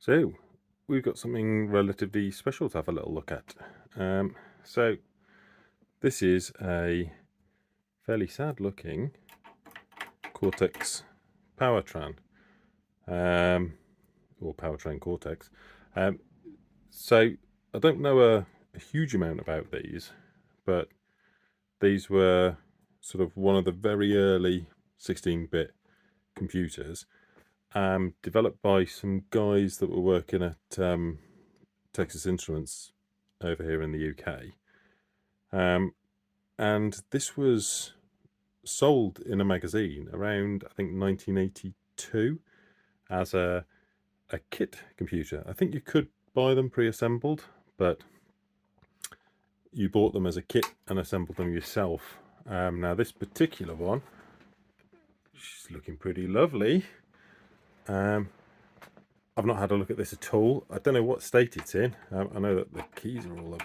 So, we've got something relatively special to have a little look at. So, this is a fairly sad looking Cortex Powertran, or Powertran Cortex. So, I don't know a huge amount about these, but these were sort of one of the very early 16-bit computers, developed by some guys that were working at Texas Instruments over here in the UK. And this was sold in a magazine around, I think, 1982 as a kit computer. I think you could buy them pre-assembled, but you bought them as a kit and assembled them yourself. Now this particular one, she's looking pretty lovely. I've not had a look at this at all. I don't know what state it's in. I know that the keys are all a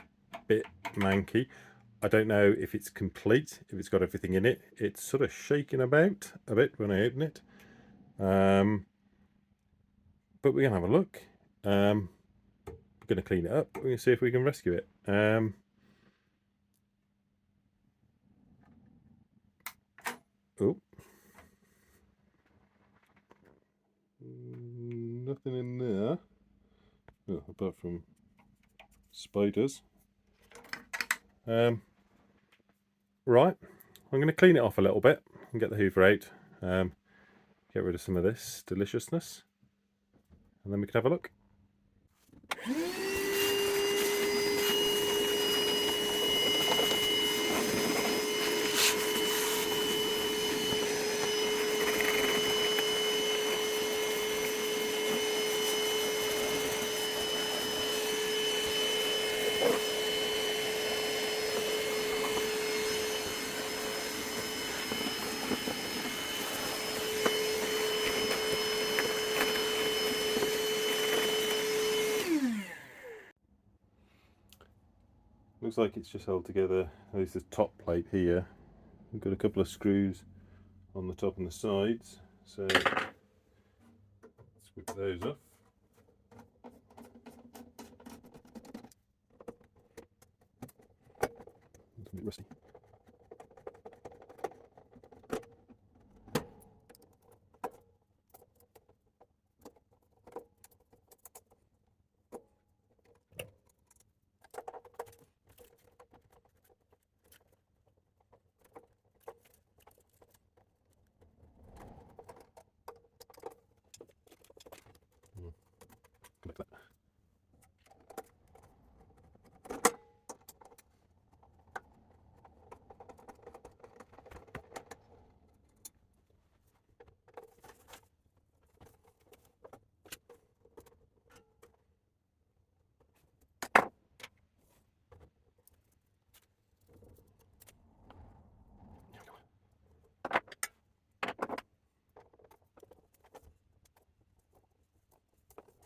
bit manky. I don't know if it's complete, if it's got everything in it. It's sort of shaking about a bit when I open it. But we're going to have a look. We're going to clean it up. We're going to see if we can rescue it. Oh. Nothing in there. Oh, apart from spiders. Right, I'm going to clean it off a little bit and get the hoover out. Get rid of some of this deliciousness. And then we can have a look. Looks like it's just held together. There's the top plate here. We've got a couple of screws on the top and the sides, so let's whip those off. It's a bit rusty. Come back to that.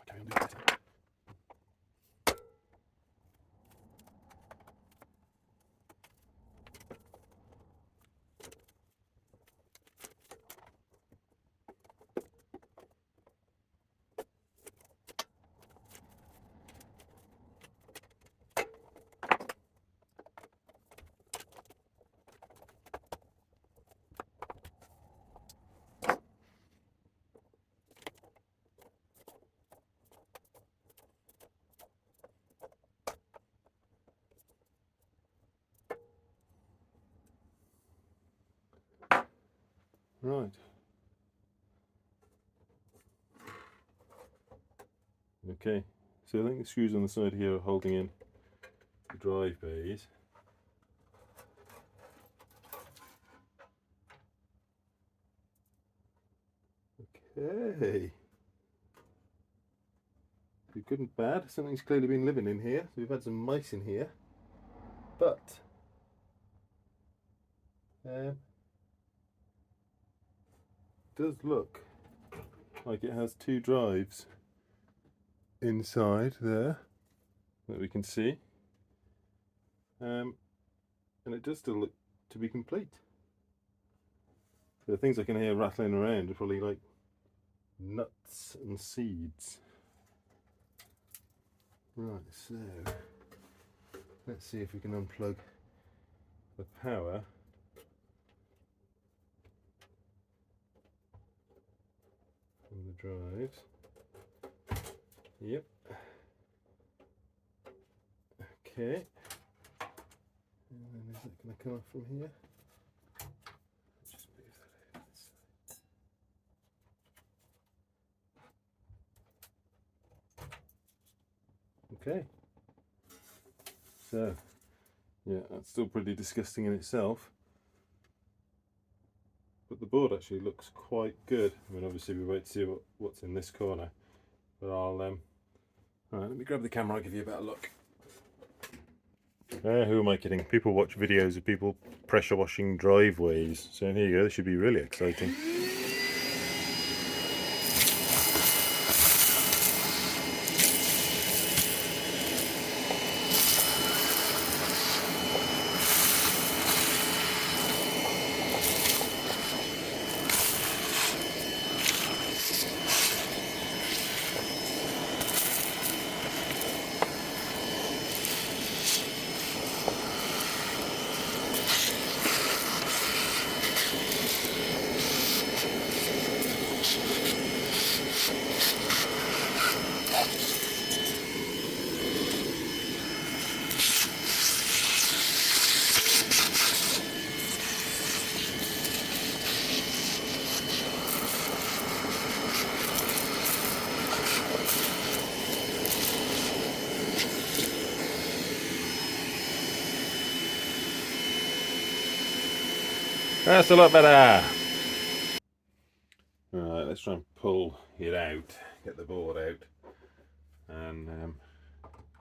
Okay, I'll do that. Right. Okay, so I think the screws on the side here are holding in the drive bays. Okay. Good and bad. Something's clearly been living in here. So we've had some mice in here. But does look like it has two drives inside there that we can see, and it does still look to be complete. So the things I can hear rattling around are probably like nuts and seeds. Right, so let's see if we can unplug the power from the drives. Yep. Okay. And then is that going to come off from here? Just move that over this side. Okay. So, yeah, that's still pretty disgusting in itself. But the board actually looks quite good. I mean, obviously we wait to see what's in this corner. But I'll, alright, let me grab the camera, I'll give you a better look. Who am I kidding? People watch videos of people pressure washing driveways. So here you go, this should be really exciting. That's a lot better. Alright, let's try and pull it out, get the board out, and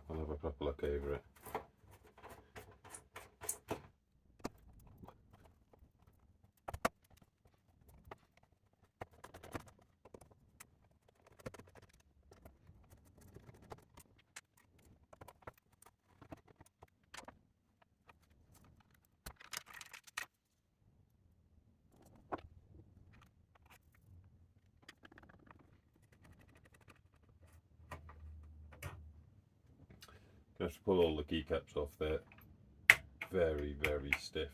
I'll have a proper look over it. I have to pull all the keycaps off there. Very, very stiff.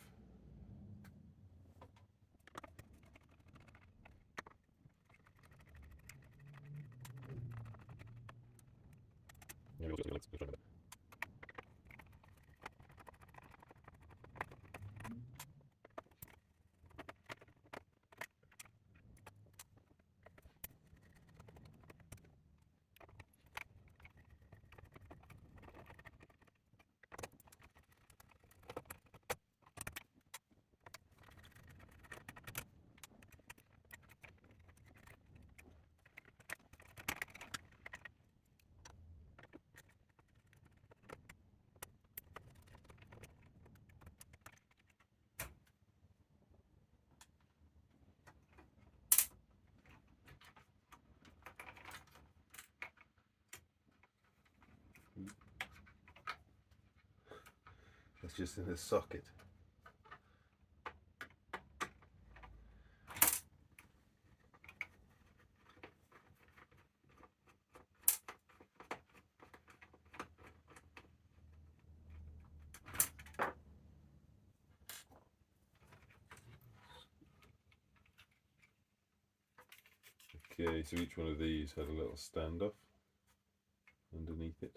That's just in the socket. Okay, so each one of these had a little standoff underneath it.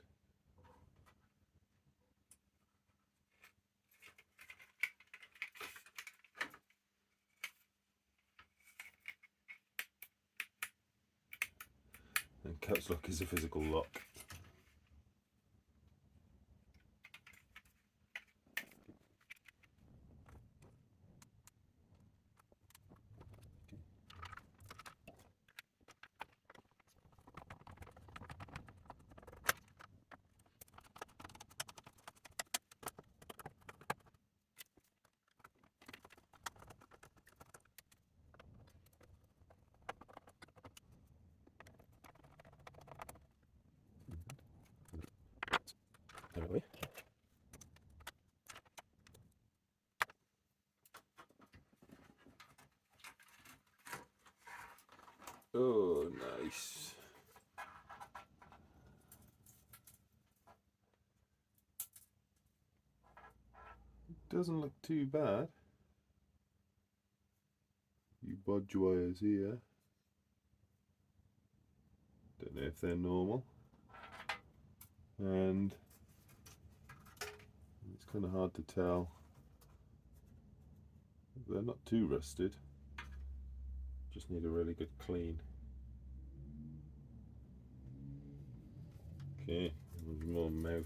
And caps lock is a physical lock. doesn't look too bad. You bodge wires here. Don't know if they're normal. And it's kind of hard to tell. They're not too rusted. Just need a really good clean. Okay, more mouse.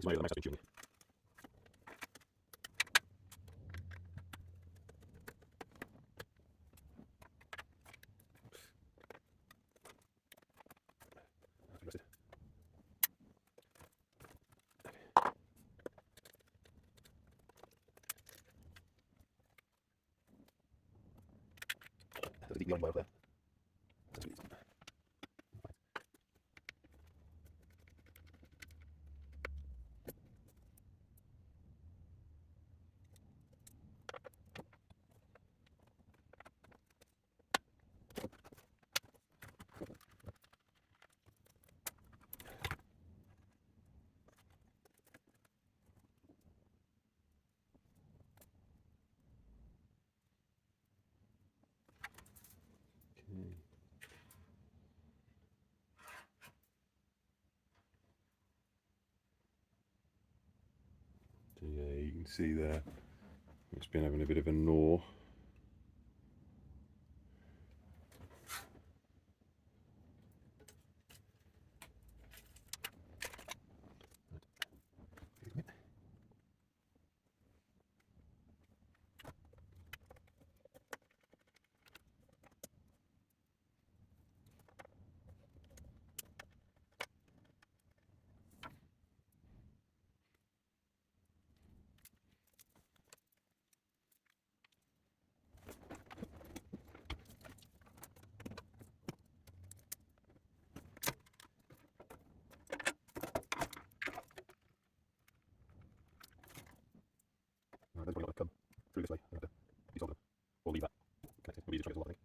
My mouse has been tuning. There's a deep line wire there. So yeah, you can see there it's been having a bit of a gnaw. There's probably going to come through this way. I'm going to dissolve them or leave that connected. Maybe just try to dissolve, I think.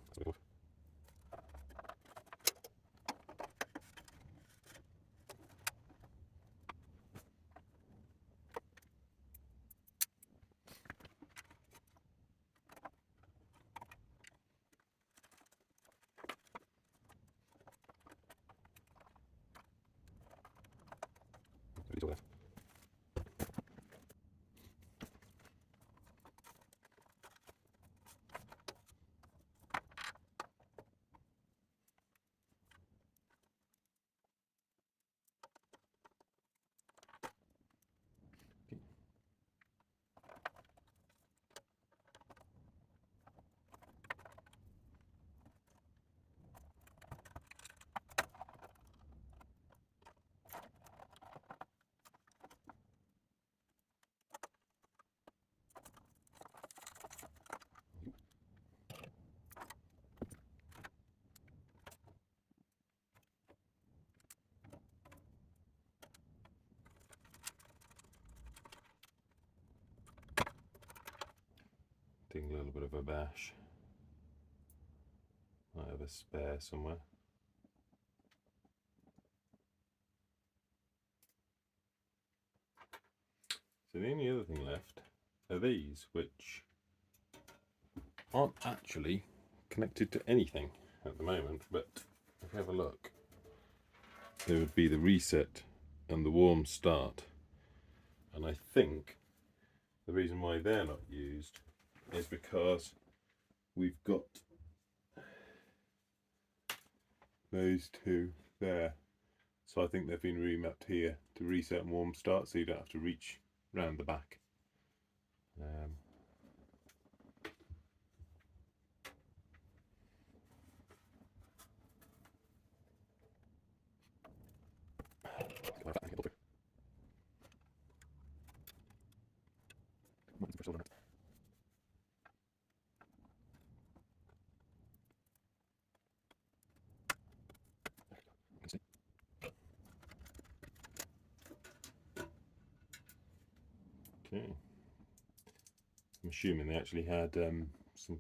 That's a bit off. It's all there. Taking a little bit of a bash. Might have a spare somewhere. So the only other thing left are these, which aren't actually connected to anything at the moment, but if you have a look, there would be the reset and the warm start. And I think the reason why they're not used is because we've got those two there. So I think they've been remapped here to reset and warm start, so you don't have to reach round the back. Okay. I'm assuming they actually had some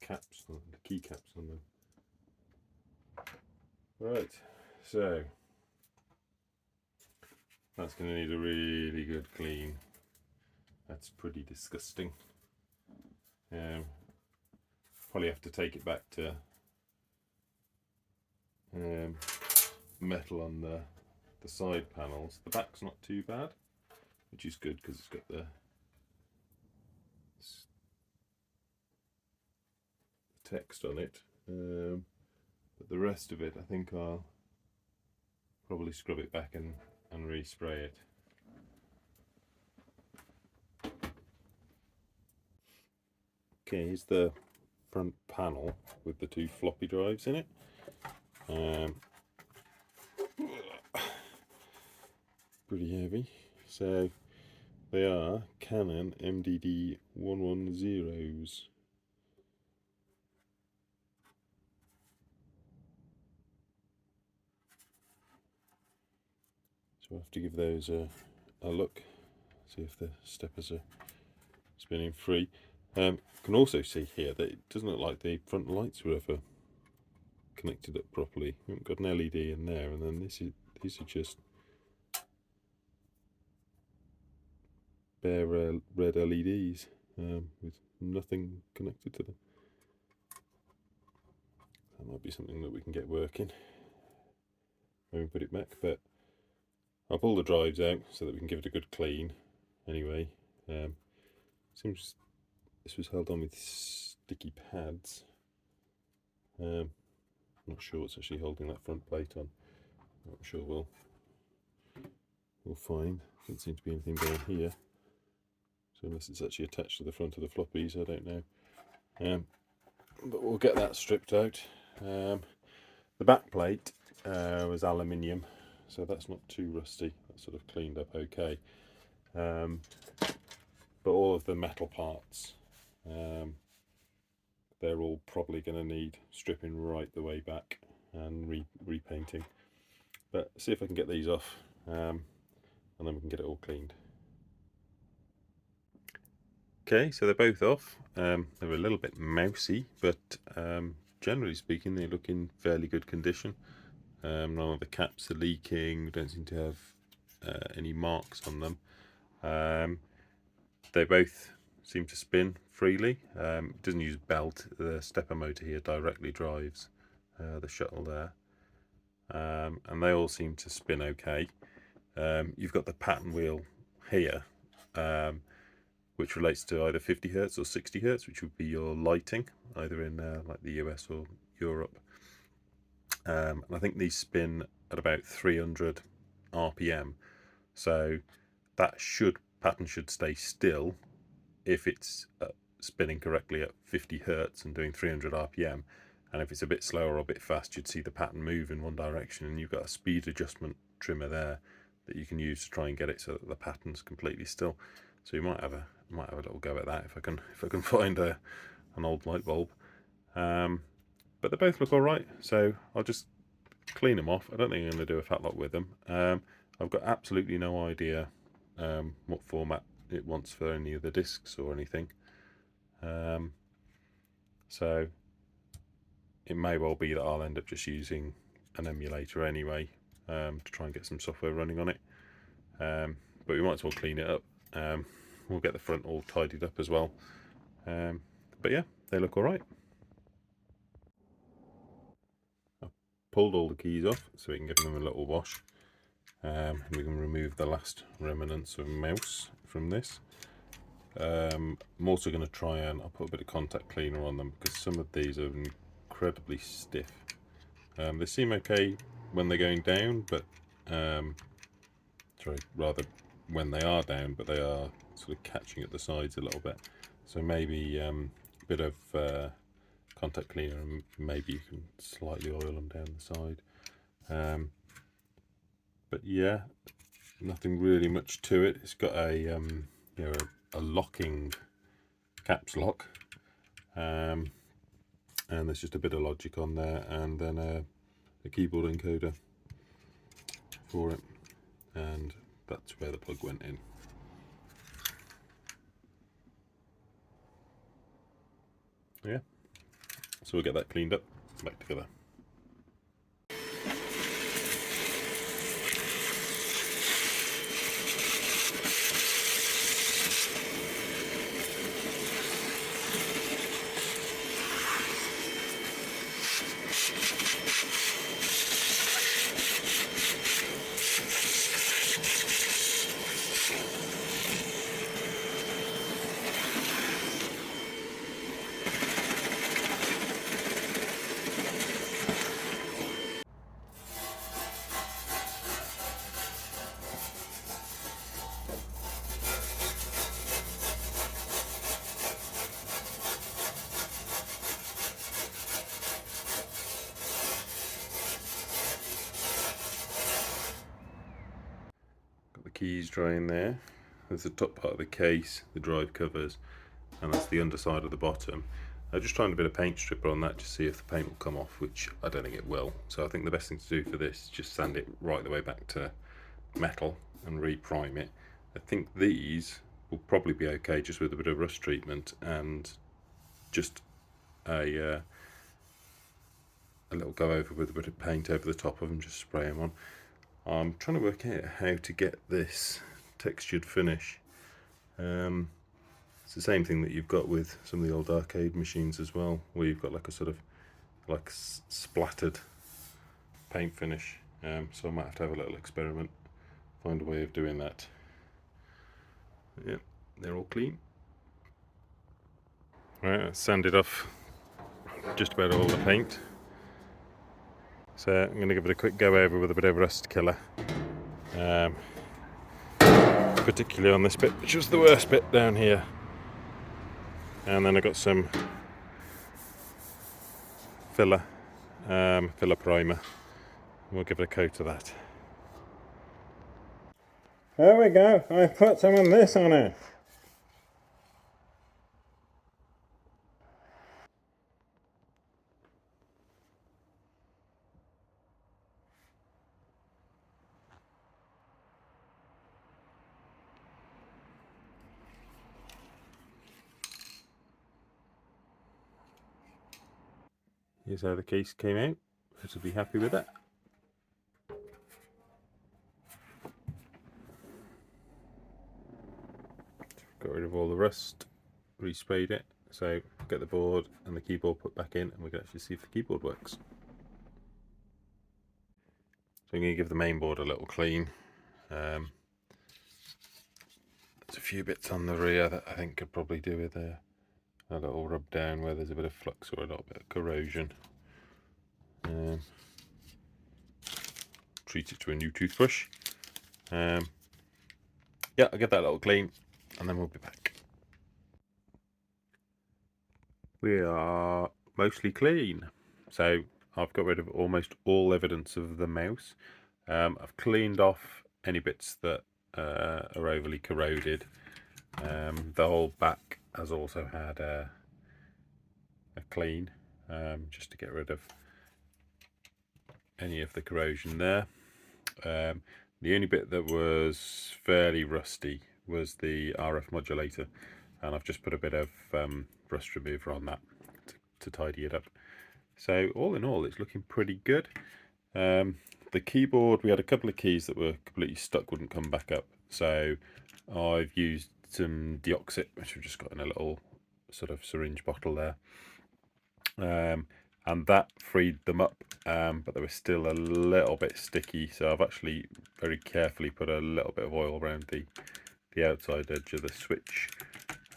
caps, key caps on them. Right, so that's going to need a really good clean. That's pretty disgusting. Probably have to take it back to metal on the side panels. The back's not too bad, which is good because it's got the text on it. But the rest of it, I think I'll probably scrub it back and respray it. Okay, here's the front panel with the two floppy drives in it. Pretty heavy. So they are Canon MDD 110s. So we'll have to give those a look, see if the steppers are spinning free. You can also see here that it doesn't look like the front lights were ever connected up properly. We haven't got an LED in there, and then these are just bare red LEDs with nothing connected to them. That might be something that we can get working when we put it back, but I'll pull the drives out so that we can give it a good clean. Anyway, seems this was held on with sticky pads. I'm not sure what's actually holding that front plate on. I'm sure we'll find. Doesn't seem to be anything down here. So unless it's actually attached to the front of the floppies, I don't know. But we'll get that stripped out. The back plate was aluminium, so that's not too rusty. That's sort of cleaned up okay. But all of the metal parts, they're all probably going to need stripping right the way back and repainting. But see if I can get these off, and then we can get it all cleaned. Okay, so they're both off. They're a little bit mousy, but generally speaking, they look in fairly good condition. None of the caps are leaking. Don't seem to have any marks on them. They both seem to spin freely. It doesn't use belt. The stepper motor here directly drives the shuttle there, and they all seem to spin okay. You've got the pattern wheel here, which relates to either 50 Hz or 60 Hz, which would be your lighting, either in like the US or Europe. And I think these spin at about 300 RPM, so that pattern should stay still if it's spinning correctly at 50 Hz and doing 300 RPM. And if it's a bit slower or a bit fast, you'd see the pattern move in one direction, and you've got a speed adjustment trimmer there that you can use to try and get it so that the pattern's completely still. So you might have a little go at that if I can find an old light bulb. But they both look all right, so I'll just clean them off. I don't think I'm going to do a fat lot with them. I've got absolutely no idea what format it wants for any of the discs or anything. So it may well be that I'll end up just using an emulator anyway to try and get some software running on it. But we might as well clean it up. We'll get the front all tidied up as well. But yeah, they look all right. I've pulled all the keys off so we can give them a little wash. We can remove the last remnants of mouse from this. I'm also going to try and I'll put a bit of contact cleaner on them because some of these are incredibly stiff. They seem okay when they're going down, but rather when they are down, but they are sort of catching at the sides a little bit. So maybe a bit of contact cleaner, and maybe you can slightly oil them down the side. But yeah, nothing really much to it. It's got a a locking caps lock, and there's just a bit of logic on there, and then a keyboard encoder for it, and that's where the plug went in. Yeah, so we'll get that cleaned up, back together. Keys drying there. There's the top part of the case, the drive covers, and that's the underside of the bottom. I'm just trying a bit of paint stripper on that to see if the paint will come off, which I don't think it will. So I think the best thing to do for this is just sand it right the way back to metal and re-prime it. I think these will probably be okay just with a bit of rust treatment and just a little go over with a bit of paint over the top of them, just spray them on. I'm trying to work out how to get this textured finish. It's the same thing that you've got with some of the old arcade machines as well, where you've got like a sort of like splattered paint finish. So I might have to have a little experiment, find a way of doing that. Yeah, they're all clean. Right, I sanded off just about all the paint. So I'm going to give it a quick go over with a bit of rust killer, particularly on this bit, which was the worst bit down here. And then I got some filler primer. We'll give it a coat of that. There we go. I put some of this on it. Here's how the case came out. Should be happy with that. Got rid of all the rust, resprayed it, so get the board and the keyboard put back in and we can actually see if the keyboard works. So I'm going to give the main board a little clean. There's a few bits on the rear that I think could probably do with a little rub down where there's a bit of flux or a little bit of corrosion. Treat it to a new toothbrush. Yeah, I'll get that little clean and then we'll be back. We are mostly clean. So I've got rid of almost all evidence of the mouse. I've cleaned off any bits that are overly corroded. The whole back has also had a clean, just to get rid of any of the corrosion there. The only bit that was fairly rusty was the RF modulator, and I've just put a bit of rust remover on that to tidy it up. So all in all, it's looking pretty good. The keyboard, we had a couple of keys that were completely stuck, wouldn't come back up. So I've used some deoxit, which I've just got in a little sort of syringe bottle there. And that freed them up, but they were still a little bit sticky, so I've actually very carefully put a little bit of oil around the outside edge of the switch,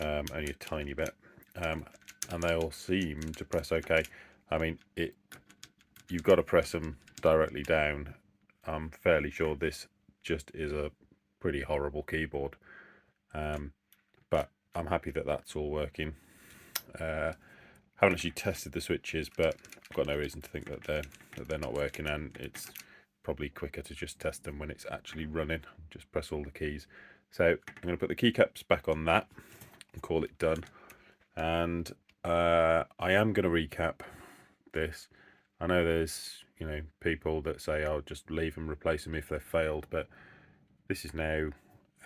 only a tiny bit, and they all seem to press okay. I mean, you've got to press them directly down. I'm fairly sure this just is a pretty horrible keyboard, but I'm happy that that's all working. Haven't actually tested the switches, but I've got no reason to think that they're not working, and it's probably quicker to just test them when it's actually running. Just press all the keys. So I'm going to put the keycaps back on that and call it done. And I am going to recap this. I know there's people that say I'll just leave them, replace them if they've failed, but this is now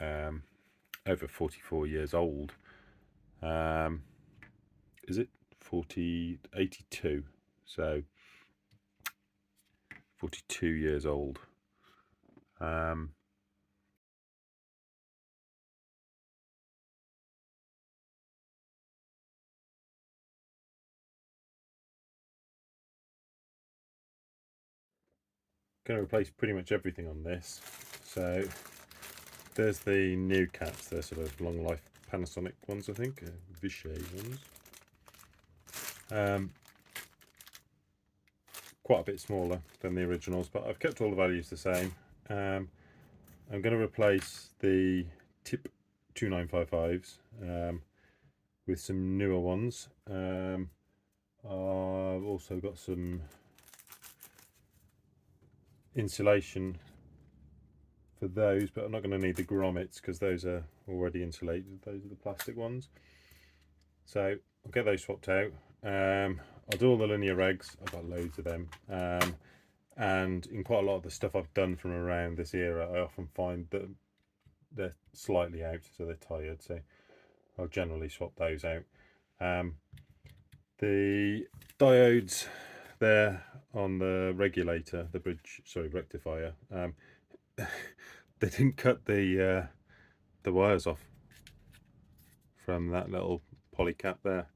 over 44 years old. Is it 82? So 42 years old. Going to replace pretty much everything on this. So there's the new caps. They're sort of long life Panasonic ones, I think, Vichy ones. Quite a bit smaller than the originals, but I've kept all the values the same. I'm going to replace the tip 2955s with some newer ones. I've also got some insulation for those, but I'm not going to need the grommets because those are already insulated. Those are the plastic ones. So I'll get those swapped out. I'll do all the linear regs. I've got loads of them. And in quite a lot of the stuff I've done from around this era, I often find that they're slightly out, so they're tired. So I'll generally swap those out. The diodes there on the regulator, the rectifier, they didn't cut the wires off from that little poly cap there,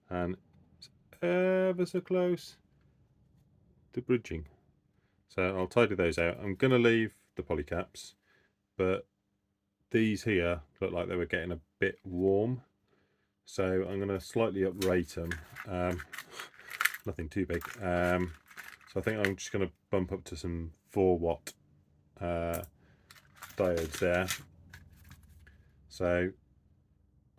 and it's ever so close to bridging. So I'll tidy those out. I'm going to leave the poly caps, but these here look like they were getting a bit warm, so I'm going to slightly uprate them. Nothing too big. So I think I'm just going to bump up to some 4-watt diodes there. So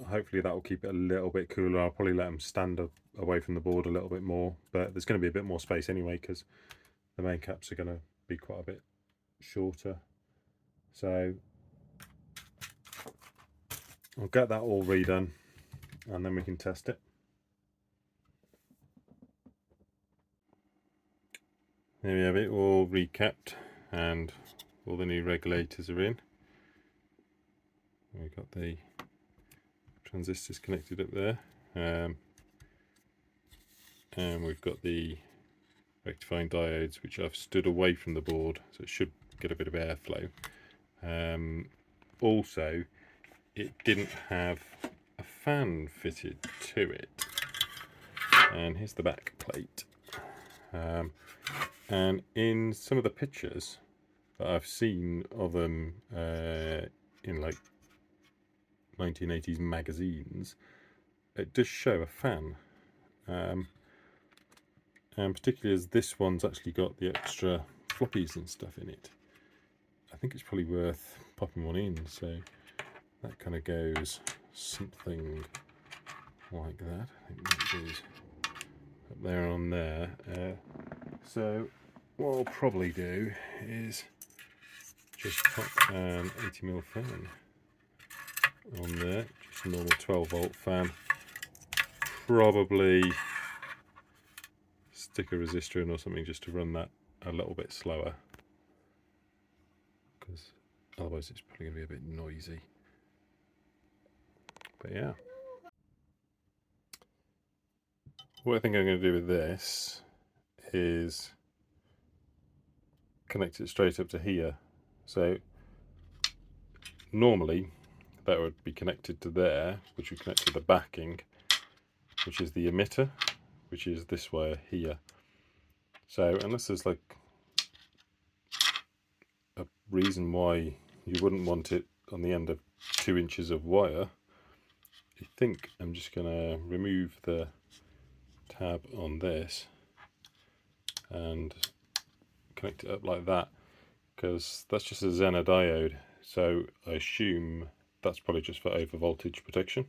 hopefully that will keep it a little bit cooler. I'll probably let them stand up away from the board a little bit more, but there's going to be a bit more space anyway because the main caps are going to be quite a bit shorter. So I'll get that all redone and then we can test it. There we have it all recapped and all the new regulators are in. We've got the transistors connected up there, and we've got the rectifying diodes which I've stood away from the board, so it should get a bit of airflow. Also, it didn't have a fan fitted to it, and here's the back plate. And in some of the pictures that I've seen of them in like 1980s magazines, it does show a fan, and particularly as this one's actually got the extra floppies and stuff in it, I think it's probably worth popping one in. So that kind of goes something like that. I think that goes up there on there. So what I'll probably do is just pop an 80mm fan on there, just a normal 12-volt fan. Probably stick a resistor in or something just to run that a little bit slower, because otherwise it's probably going to be a bit noisy. But yeah, what I think I'm going to do with this is connect it straight up to here. So normally that would be connected to there, which would connect to the backing, which is the emitter, which is this wire here. So unless there's like a reason why you wouldn't want it on the end of 2 inches of wire, I think I'm just going to remove the tab on this and connect it up like that, because that's just a Zener diode, so I assume that's probably just for over voltage protection.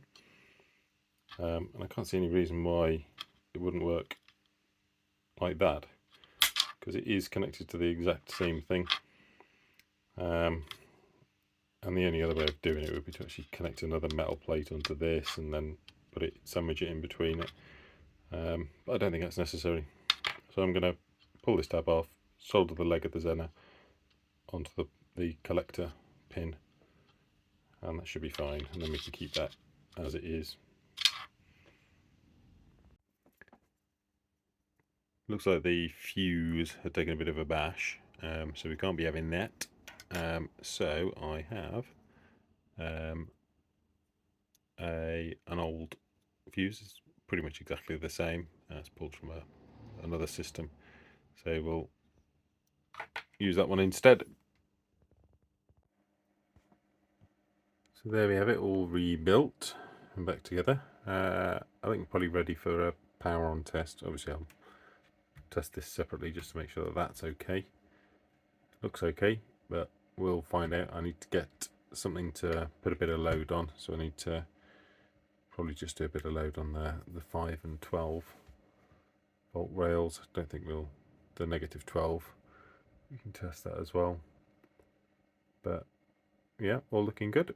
And I can't see any reason why it wouldn't work like that, because it is connected to the exact same thing. And the only other way of doing it would be to actually connect another metal plate onto this and then sandwich it in between it. But I don't think that's necessary. So I'm going to pull this tab off, solder the leg of the Zener onto the collector pin, and that should be fine, and then we can keep that as it is. Looks like the fuse had taken a bit of a bash, so we can't be having that. So I have an old fuse. It's pretty much exactly the same. It's pulled from another system, so we'll use that one instead. So there we have it, all rebuilt and back together. I think we're probably ready for a power on test. Obviously I'll test this separately just to make sure that that's okay. Looks okay, but we'll find out. I need to get something to put a bit of load on, so I need to probably just do a bit of load on the 5 and 12 volt rails. I don't think the negative 12, we can test that as well. But yeah, all looking good.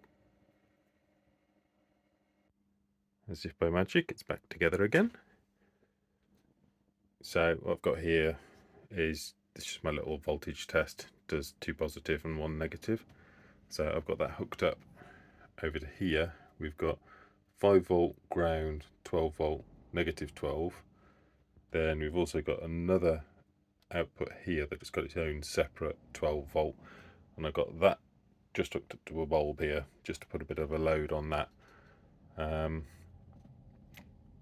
As if by magic, it's back together again. So what I've got here is just my little voltage test. It does 2 positive and 1 negative. So I've got that hooked up over to here. We've got 5 volt ground, 12 volt, negative 12. Then we've also got another output here that's got its own separate 12 volt, and I've got that just hooked up to a bulb here just to put a bit of a load on that.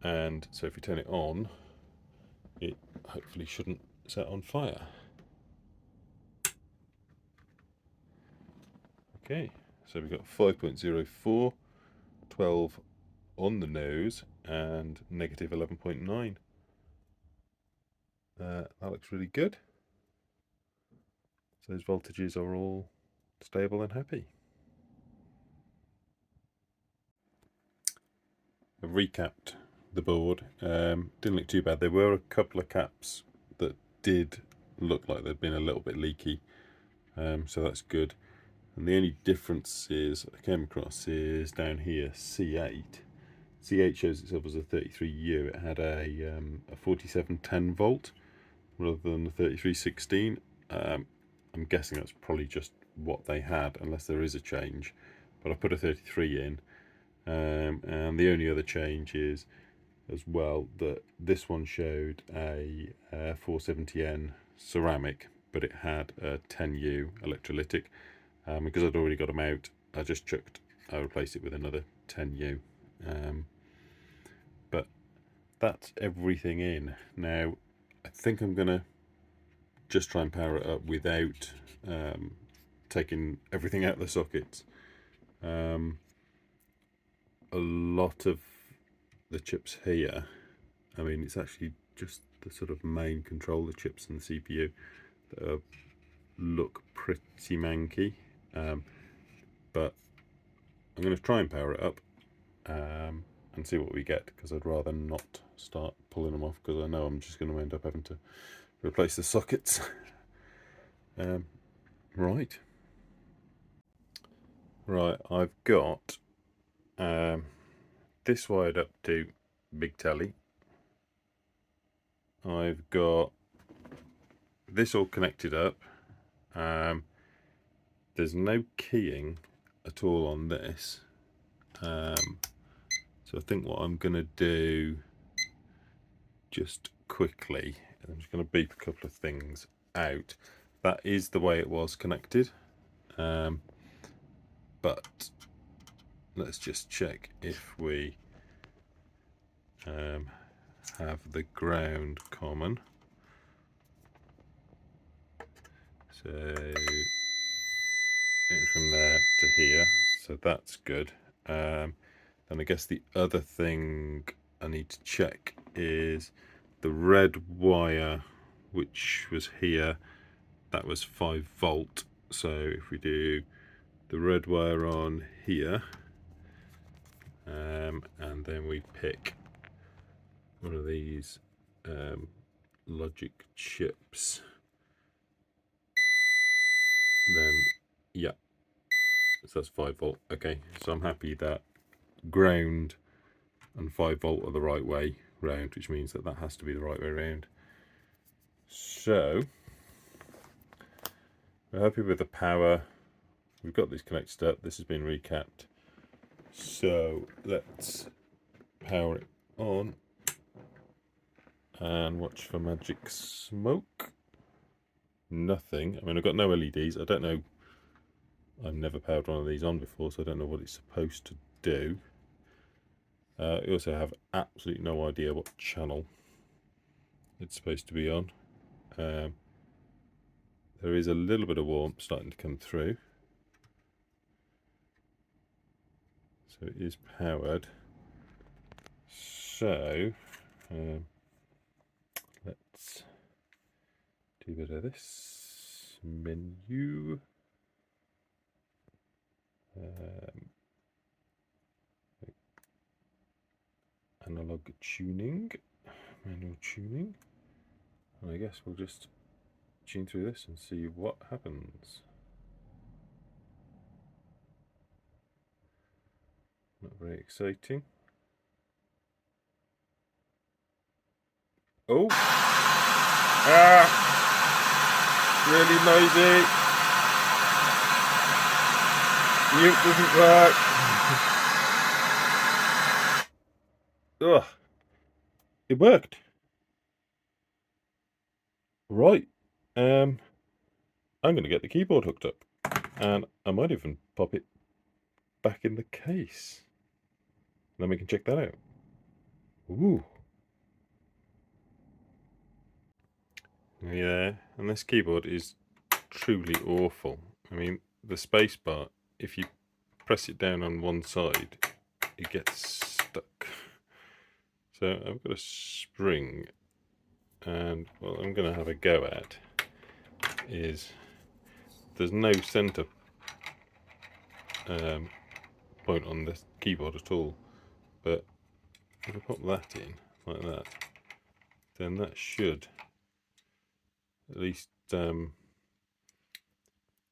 And so if we turn it on, it hopefully shouldn't set on fire. Okay, so we've got 5.04, 12 on the nose, and negative 11.9. That looks really good. So those voltages are all stable and happy. I've recapped the board. Didn't look too bad. There were a couple of caps that did look like they'd been a little bit leaky, so that's good. And the only difference is I came across is down here, C8. C8 shows itself as a 33U. It had a 4710 volt rather than the 3316. I'm guessing that's probably just what they had, unless there is a change. But I put a 33 in, and the only other change is as well that this one showed a 470N ceramic, but it had a 10U electrolytic. Because I'd already got them out, I replaced it with another 10U. But that's everything in. Now, I think I'm going to just try and power it up without taking everything out of the sockets. A lot of the chips here, I mean, it's actually just the sort of main controller chips and the CPU that look pretty manky. But I'm going to try and power it up and see what we get, because I'd rather not start pulling them off, because I know I'm just going to end up having to replace the sockets. Right, I've got this wired up to big telly. I've got this all connected up. There's no keying at all on this, so I think what I'm going to do just quickly, I'm just going to beep a couple of things out. That is the way it was connected, but let's just check if we have the ground common. So from there to here, so that's good. And I guess the other thing I need to check is the red wire, which was here, that was 5 volt. So if we do the red wire on here, and then we pick one of these logic chips, then yeah, so that's 5 volt. Okay, so I'm happy that ground and 5 volt are the right way round, which means that that has to be the right way round. So we're happy with the power. We've got these connected up. This has been recapped. So let's power it on and watch for magic smoke. Nothing. I mean, I've got no LEDs. I don't know. I've never powered one of these on before, so I don't know what it's supposed to do. I also have absolutely no idea what channel it's supposed to be on. There is a little bit of warmth starting to come through. So it is powered. So let's do a bit of this. Menu. Analog tuning. Manual tuning. And I guess we'll just tune through this and see what happens. Not very exciting. Oh! Ah! Really noisy. Mute doesn't work. Ugh. It worked. Right. I'm going to get the keyboard hooked up, and I might even pop it back in the case. Then we can check that out. Ooh. Yeah, and this keyboard is truly awful. I mean, the spacebar, if you press it down on one side, it gets stuck. So I've got a spring, and what I'm going to have a go at is there's no center point on this keyboard at all, but if I pop that in like that, then that should at least try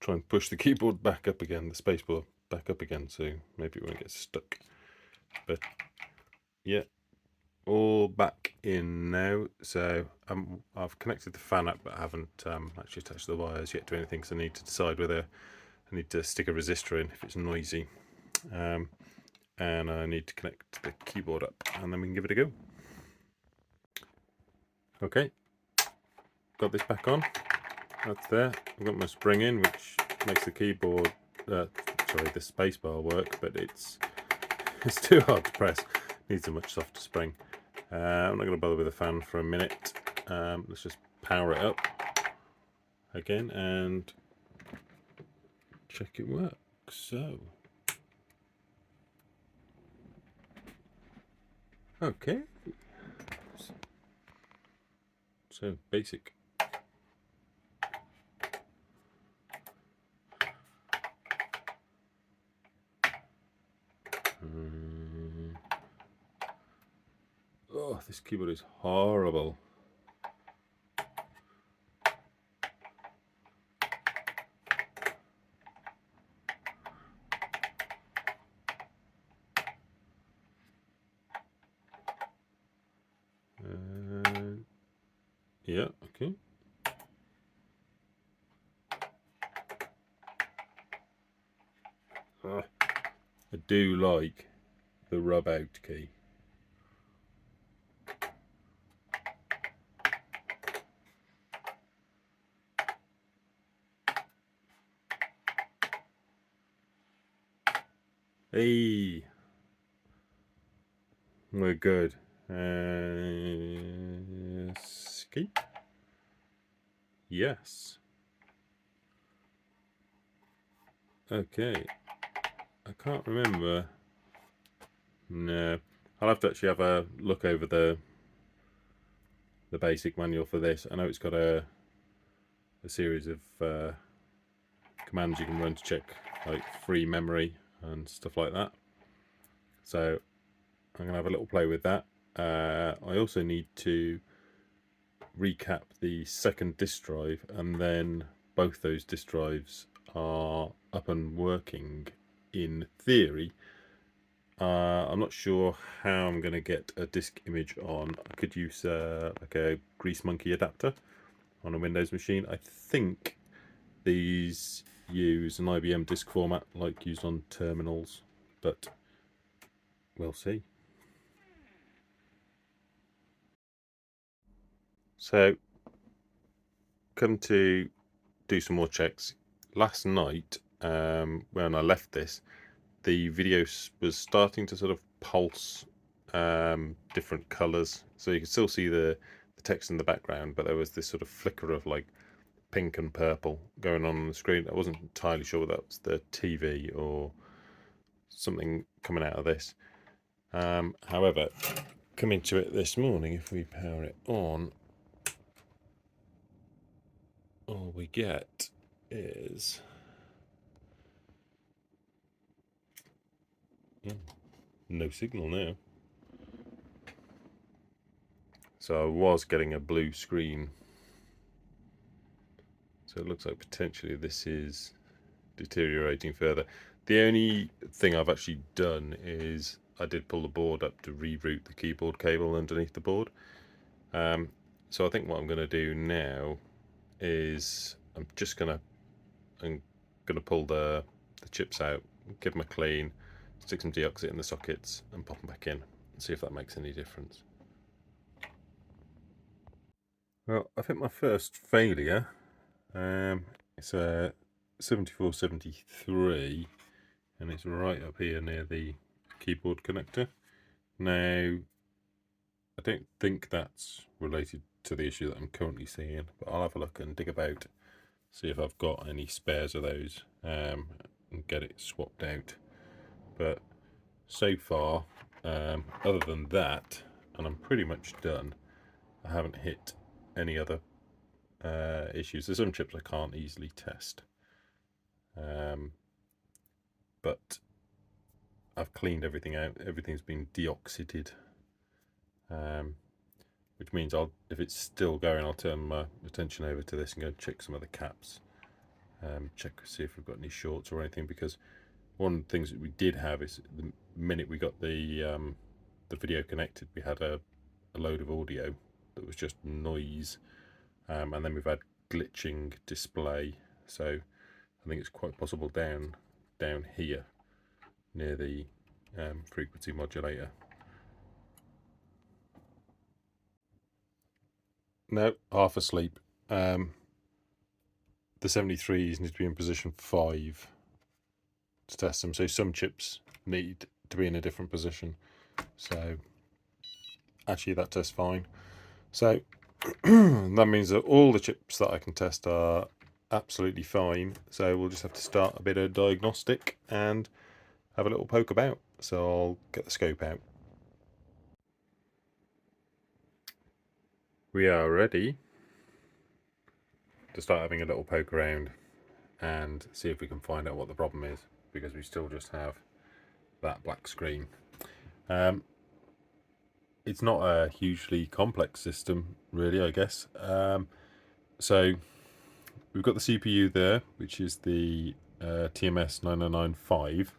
and push the keyboard back up again, the spacebar back up again, so maybe it won't get stuck. But yeah, all back in now. So I've connected the fan up, but I haven't actually attached the wires yet to anything, because I need to decide whether I need to stick a resistor in if it's noisy, and I need to connect the keyboard up, and then we can give it a go. Okay, got this back on. That's there. I've got my spring in, which makes the keyboard, the spacebar work, but it's too hard to press. Needs a much softer spring. I'm not going to bother with the fan for a minute. Let's just power it up again and check it works. So, okay. So basic. Oh, this keyboard is horrible. Yeah, okay. I do like the rub out key. Hey, we're good. Escape. Yes. Okay. I can't remember. No. I'll have to actually have a look over the basic manual for this. I know it's got a series of commands you can run to check like free memory and stuff like that. So I'm going to have a little play with that. I also need to recap the second disk drive, and then both those disk drives are up and working in theory. I'm not sure how I'm going to get a disk image on. I could use like a Grease Monkey adapter on a Windows machine. I think these use an IBM disk format like used on terminals, but we'll see. So, come to do some more checks. Last night, when I left this, the video was starting to sort of pulse different colours. So you could still see the text in the background, but there was this sort of flicker of like pink and purple going on the screen. I wasn't entirely sure that was the TV or something coming out of this. However, coming to it this morning, if we power it on, all we get is no signal now. So I was getting a blue screen. So it looks like potentially this is deteriorating further. The only thing I've actually done is I did pull the board up to reroute the keyboard cable underneath the board. So I think what I'm going to do now is I'm going to pull the chips out, give them a clean, stick some deoxit in the sockets and pop them back in and see if that makes any difference. Well, I think my first failure, it's a 7473, and it's right up here near the keyboard connector. Now, I don't think that's related to the issue that I'm currently seeing, but I'll have a look and dig about, see if I've got any spares of those, and get it swapped out. But so far, other than that, and I'm pretty much done, I haven't hit any other issues. There's some chips I can't easily test, but I've cleaned everything out. Everything's been deoxited, which means if it's still going, I'll turn my attention over to this and go check some of the caps, check see if we've got any shorts or anything. Because one of the things that we did have is the minute we got the video connected, we had a load of audio that was just noise, and then we've had glitching display. So I think it's quite possible down here near the frequency modulator. No, half asleep. The 73s need to be in position 5 to test them. So some chips need to be in a different position. So actually that tests fine. So that means that all the chips that I can test are absolutely fine. So we'll just have to start a bit of diagnostic and have a little poke about. So I'll get the scope out. We are ready to start having a little poke around and see if we can find out what the problem is, because we still just have that black screen. It's not a hugely complex system, really, I guess. So we've got the CPU there, which is the TMS 9095.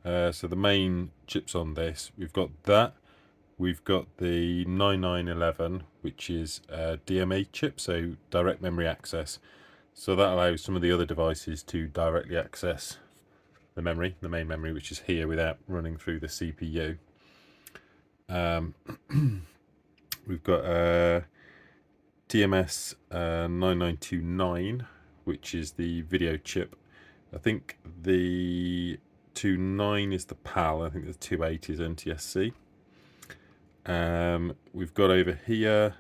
So the main chips on this, we've got that. We've got the 9911, which is a DMA chip, so direct memory access. So that allows some of the other devices to directly access the memory, the main memory, which is here, without running through the CPU. We've got TMS 9929, which is the video chip. I think the 29 is the PAL, I think the 28 is NTSC. We've got over here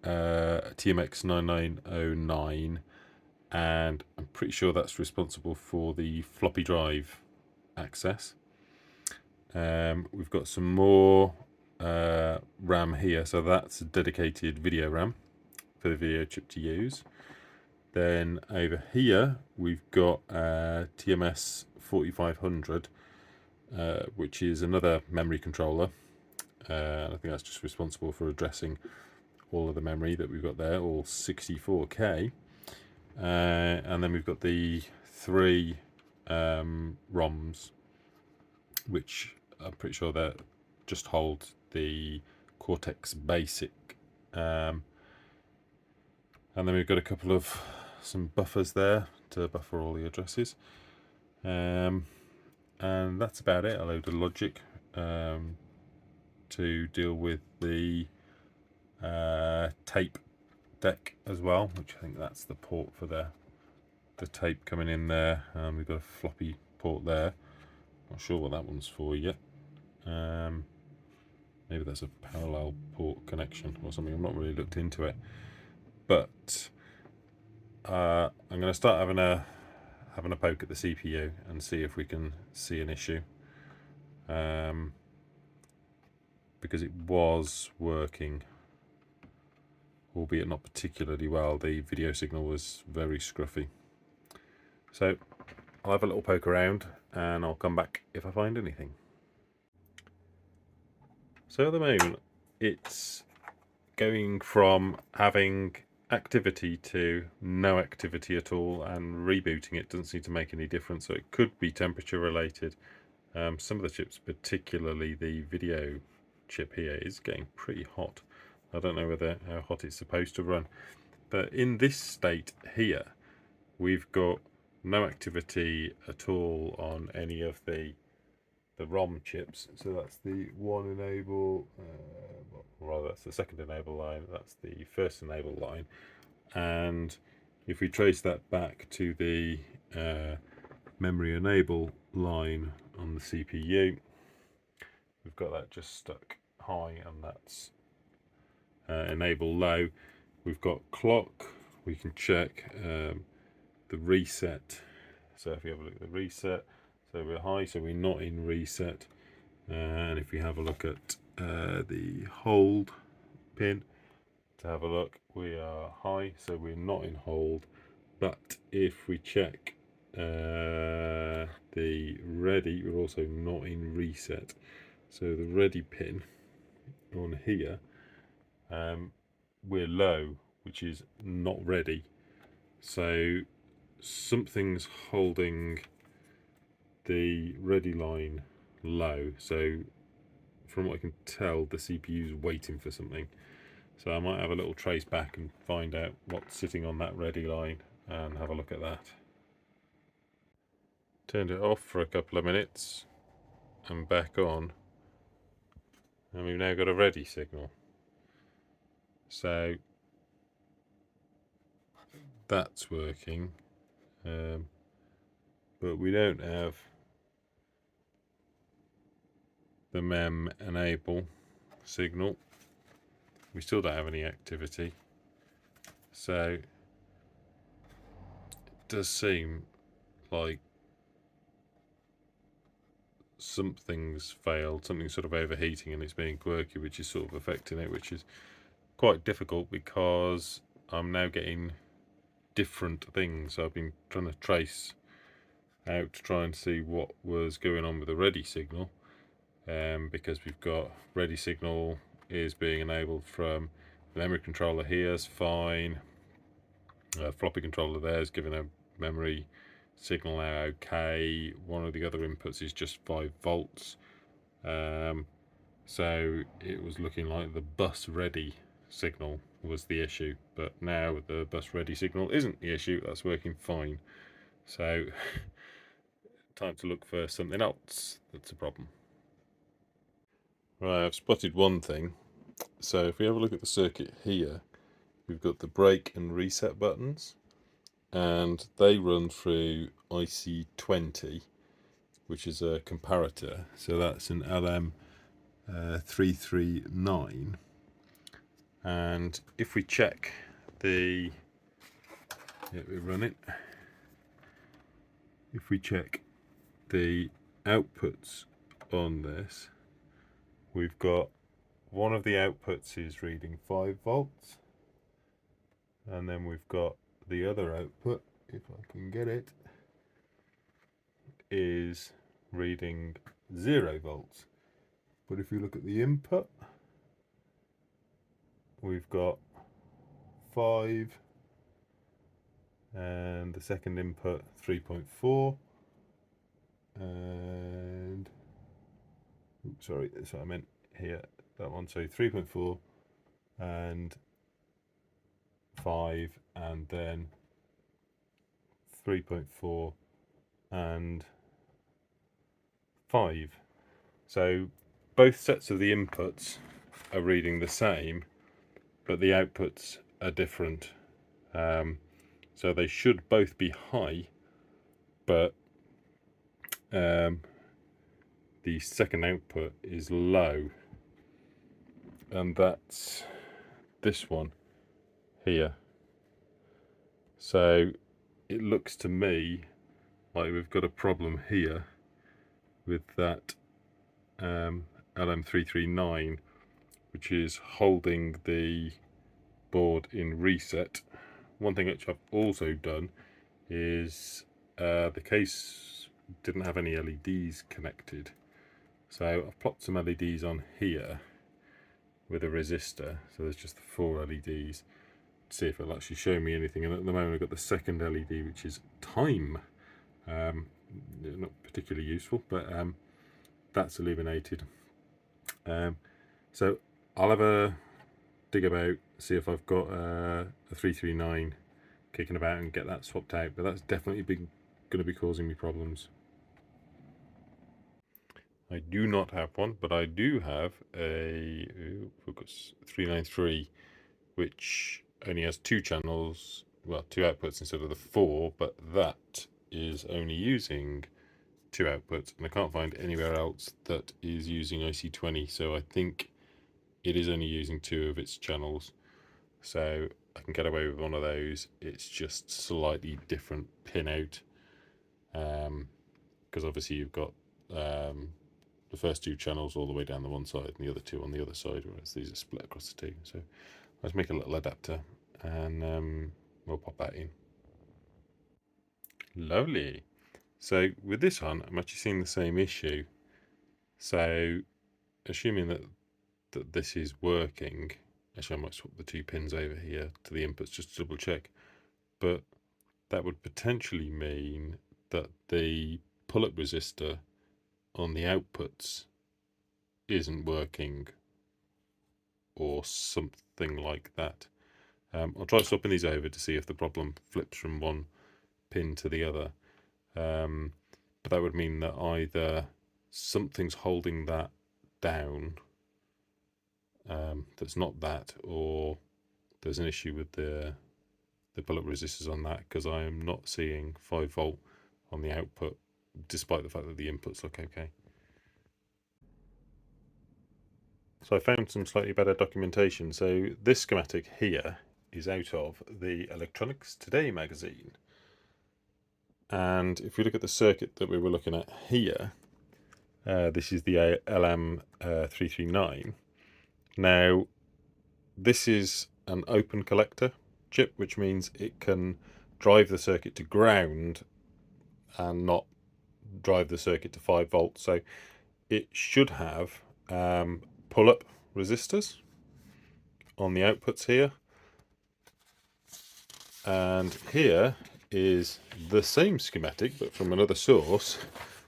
TMX 9909, and I'm pretty sure that's responsible for the floppy drive access. We've got some more RAM here, so that's a dedicated video RAM for the video chip to use. Then over here we've got TMS 4500, which is another memory controller. I think that's just responsible for addressing all of the memory that we've got there, all 64K. And then we've got the three ROMs, which I'm pretty sure that just hold the Cortex basic. And then we've got a couple of some buffers there to buffer all the addresses. And that's about it. A load of logic to deal with the tape deck as well, which I think that's the port for the tape coming in there. We've got a floppy port there. Not sure what that one's for yet. Maybe that's a parallel port connection or something. I've not really looked into it, but I'm going to start having a poke at the CPU and see if we can see an issue, because it was working, albeit not particularly well. The video signal was very scruffy. So I'll have a little poke around and I'll come back if I find anything. So at the moment it's going from having activity to no activity at all, and rebooting it doesn't seem to make any difference. So it could be temperature related. Some of the chips, particularly the video chip here, is getting pretty hot. I don't know how hot it's supposed to run, but in this state here we've got no activity at all on any of the ROM chips. So that's the one enable, well, rather that's the second enable line, that's the first enable line. And if we trace that back to the memory enable line on the CPU, we've got that just stuck high, and that's enable low. We've got clock. We can check the reset. So if we have a look at the reset, so we're high, so we're not in reset. And if we have a look at the hold pin to have a look, we are high, so we're not in hold. But if we check the ready, we're also not in reset. So the ready pin on here, we're low, which is not ready. So something's holding the ready line low. So from what I can tell, the CPU is waiting for something. So I might have a little trace back and find out what's sitting on that ready line and have a look at that. Turned it off for a couple of minutes and back on, and we've now got a ready signal. So that's working, but we don't have the mem enable signal. We still don't have any activity, so it does seem like something's failed, something's sort of overheating and it's being quirky, which is sort of affecting it, which is quite difficult because I'm now getting different things. I've been trying to trace out to try and see what was going on with the ready signal, because we've got ready signal is being enabled from the memory controller here is fine, floppy controller there is giving a memory signal now okay, one of the other inputs is just 5 volts, so it was looking like the bus ready signal was the issue, but now the bus ready signal isn't the issue, that's working fine. So time to look for something else that's a problem. Right, I've spotted one thing. So if we have a look at the circuit here, we've got the brake and reset buttons, and they run through IC20, which is a comparator. So that's an 339, and if we check the we run it, if we check the outputs on this, we've got one of the outputs is reading 5 volts, and then we've got the other output, if I can get it, is reading 0 volts. But if you look at the input, we've got 5, and the second input 3.4, and oops, sorry, that's what I meant here, that one. So 3.4 and 5, and then 3.4 and 5. So both sets of the inputs are reading the same, but the outputs are different. So they should both be high, but the second output is low, and that's this one here. So it looks to me like we've got a problem here with that LM339, which is holding the board in reset. One thing which I've also done is the case didn't have any LEDs connected, so I've plopped some LEDs on here with a resistor, so there's just the 4 LEDs, to see if it'll actually show me anything. And at the moment I've got the second LED, which is time, not particularly useful, but that's illuminated. So I'll have a dig about, see if I've got a 339 kicking about and get that swapped out, but that's definitely going to be causing me problems. I do not have one, but I do have a focus 393, which only has 2 channels, well, 2 outputs instead of the 4, but that is only using 2 outputs, and I can't find anywhere else that is using IC20, so I think it is only using 2 of its channels. So I can get away with one of those. It's just slightly different pin out, because obviously you've got the first 2 channels all the way down the one side and the other 2 on the other side, whereas these are split across the 2. So let's make a little adapter, and we'll pop that in. Lovely. So with this one, I'm actually seeing the same issue. So assuming that this is working, actually I might swap the 2 pins over here to the inputs just to double check, but that would potentially mean that the pull-up resistor on the outputs isn't working, or something like that. I'll try swapping these over to see if the problem flips from one pin to the other, but that would mean that either something's holding that down, that's not that, or there's an issue with the pull-up resistors on that, because I am not seeing 5 volt on the output, despite the fact that the inputs look okay. So I found some slightly better documentation. So this schematic here is out of the Electronics Today magazine, and if we look at the circuit that we were looking at here, this is the LM339. Now this is an open collector chip, which means it can drive the circuit to ground and not drive the circuit to 5 volts. So it should have pull-up resistors on the outputs here, and here is the same schematic but from another source,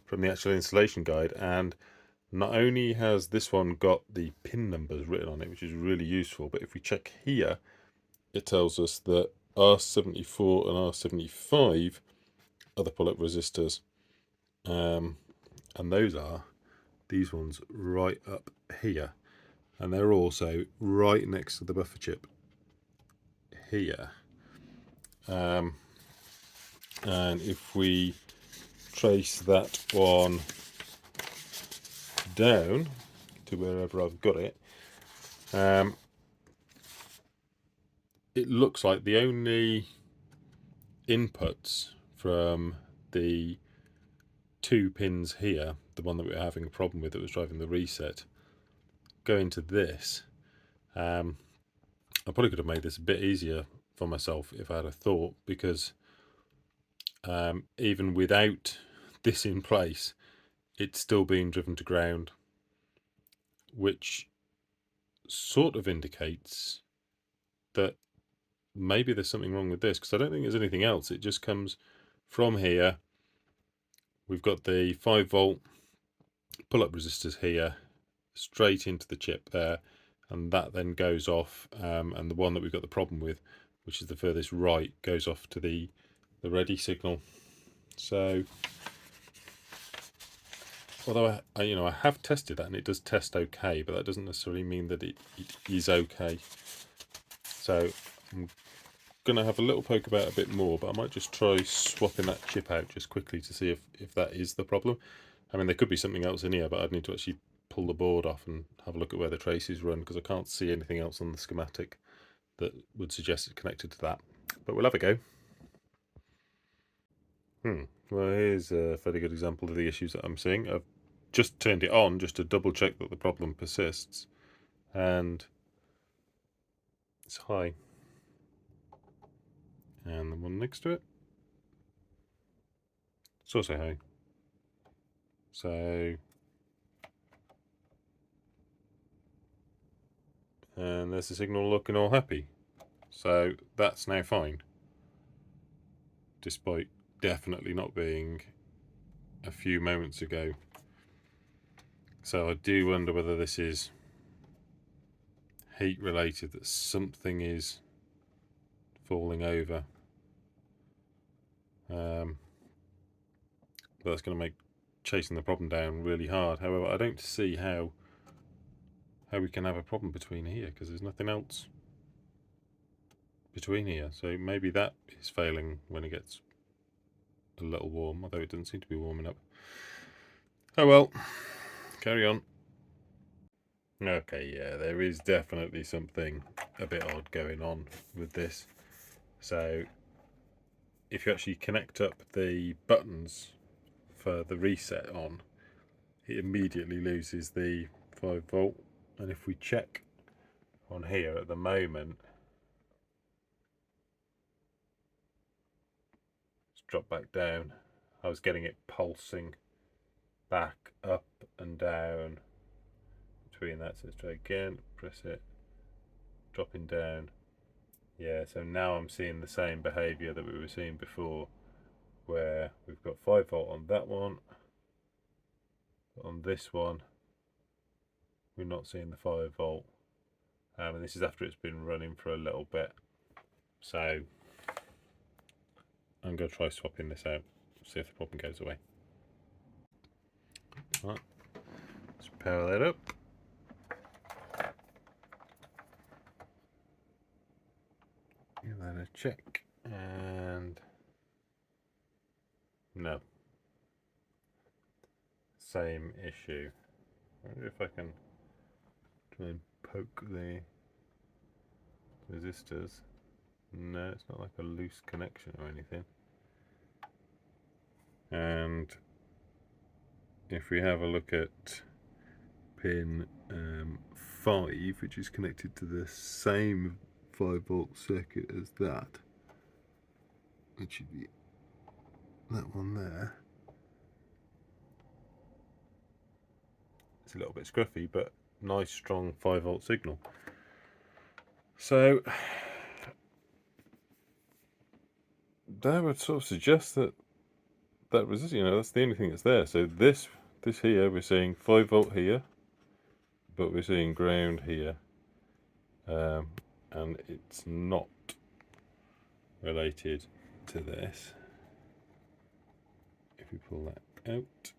from the actual installation guide, and not only has this one got the pin numbers written on it, which is really useful, but if we check here, it tells us that R74 and R75 are the pull-up resistors, and those are these ones right up here, and they're also right next to the buffer chip here. And if we trace that one down, to wherever I've got it. It looks like the only inputs from the 2 pins here, the one that we were having a problem with that was driving the reset, go into this. I probably could have made this a bit easier for myself if I had a thought, because even without this in place, it's still being driven to ground, which sort of indicates that maybe there's something wrong with this, because I don't think there's anything else. It just comes from here. We've got the 5-volt pull-up resistors here, straight into the chip there, and that then goes off, and the one that we've got the problem with, which is the furthest right, goes off to the ready signal. So although I have tested that and it does test okay, but that doesn't necessarily mean that it is okay. So I'm gonna have a little poke about a bit more, but I might just try swapping that chip out just quickly to see if that is the problem. I mean, there could be something else in here, but I'd need to actually pull the board off and have a look at where the traces run, because I can't see anything else on the schematic that would suggest it's connected to that. But we'll have a go. Well, here's a fairly good example of the issues that I'm seeing. I've just turned it on just to double check that the problem persists, and it's high. And the one next to it, it's also high. So, and there's the signal looking all happy. So that's now fine, despite definitely not being a few moments ago. So I do wonder whether this is heat related, that something is falling over. That's going to make chasing the problem down really hard. However, I don't see how we can have a problem between here, because there's nothing else between here. So maybe that is failing when it gets a little warm, although it doesn't seem to be warming up. Oh well, carry on. Okay, yeah, there is definitely something a bit odd going on with this. So if you actually connect up the buttons for the reset on, it immediately loses the 5-volt. And if we check on here at the moment, it's dropped back down. I was getting it pulsing back up and down between that. So let's try again, press it, dropping down. Yeah, so now I'm seeing the same behaviour that we were seeing before, where we've got 5-volt on that one. On this one, we're not seeing the 5-volt. And this is after it's been running for a little bit. So I'm going to try swapping this out, see if the problem goes away. Right, let's power that up. Give that a check, and no, same issue. I wonder if I can try and poke the resistors. No, it's not like a loose connection or anything. And if we have a look at pin 5, which is connected to the same 5-volt circuit as that, it should be that one there. It's a little bit scruffy, but nice strong 5-volt signal. So that would sort of suggest that resistor, that's the only thing that's there. So this here, we're seeing 5-volt here, but we're seeing ground here, and it's not related to this. If we pull that out,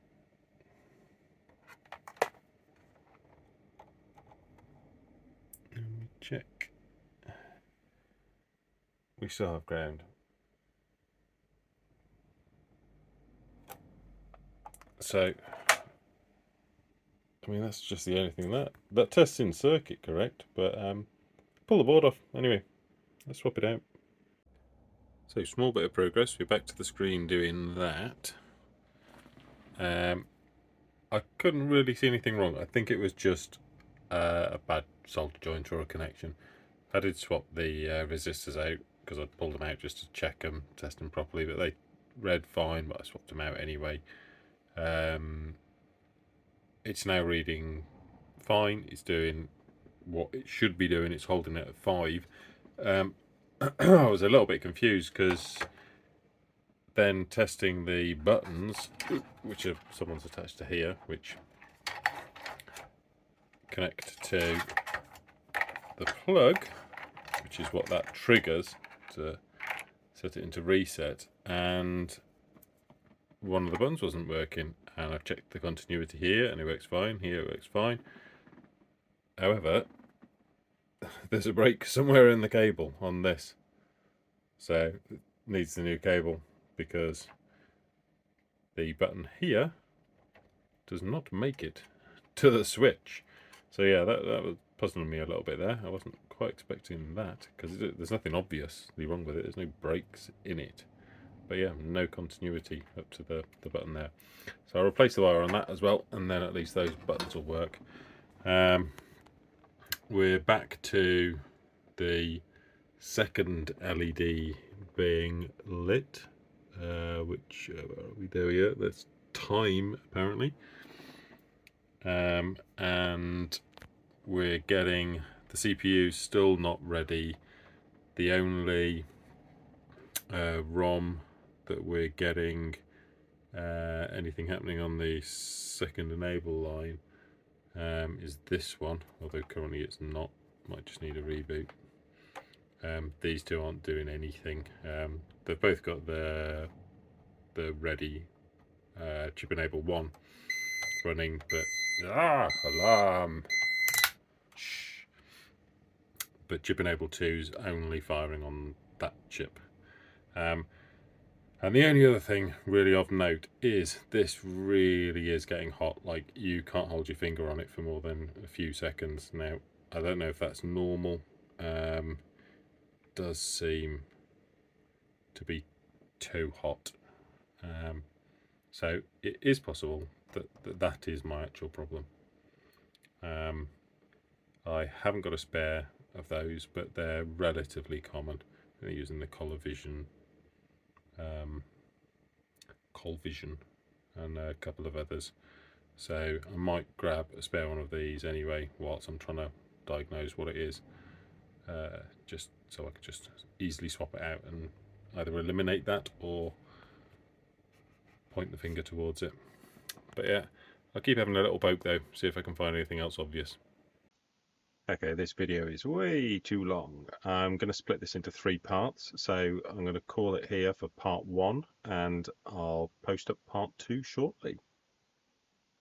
and we check, we still have ground. So I mean, that's just the only thing that tests in circuit, correct? But pull the board off. Anyway, let's swap it out. So, small bit of progress. We're back to the screen doing that. I couldn't really see anything wrong. I think it was just a bad solder joint or a connection. I did swap the resistors out because I'd pulled them out just to check them, test them properly, but they read fine, but I swapped them out anyway. It's now reading fine. It's doing what it should be doing. It's holding it at 5. I was a little bit confused because then testing the buttons, which are someone's attached to here, which connect to the plug, which is what that triggers to set it into reset, and one of the buttons wasn't working, and I've checked the continuity here and it works fine, here it works fine. However, there's a break somewhere in the cable on this, so it needs the new cable because the button here does not make it to the switch. So yeah, that was puzzling me a little bit there. I wasn't quite expecting that because there's nothing obviously wrong with it. There's no breaks in it. But yeah, no continuity up to the button there. So I'll replace the wire on that as well, and then at least those buttons will work. We're back to the second LED being lit, which where are we? There we are. That's time apparently, and we're getting the CPU still not ready. The only ROM that we're getting anything happening on the second enable line is this one, although currently it's not. Might just need a reboot. These two aren't doing anything. They've both got the ready chip enable 1 running, but alarm. Shh. But chip enable 2's only firing on that chip. And the only other thing really of note is this really is getting hot. Like, you can't hold your finger on it for more than a few seconds. Now, I don't know if that's normal. Does seem to be too hot. So it is possible that is my actual problem. I haven't got a spare of those, but they're relatively common. They're using the Colvision and a couple of others. So I might grab a spare one of these anyway whilst I'm trying to diagnose what it is, just so I can just easily swap it out and either eliminate that or point the finger towards it. But yeah, I'll keep having a little poke though, see if I can find anything else obvious. Okay, this video is way too long. I'm going to split this into 3 parts, so I'm going to call it here for part 1, and I'll post up part 2 shortly.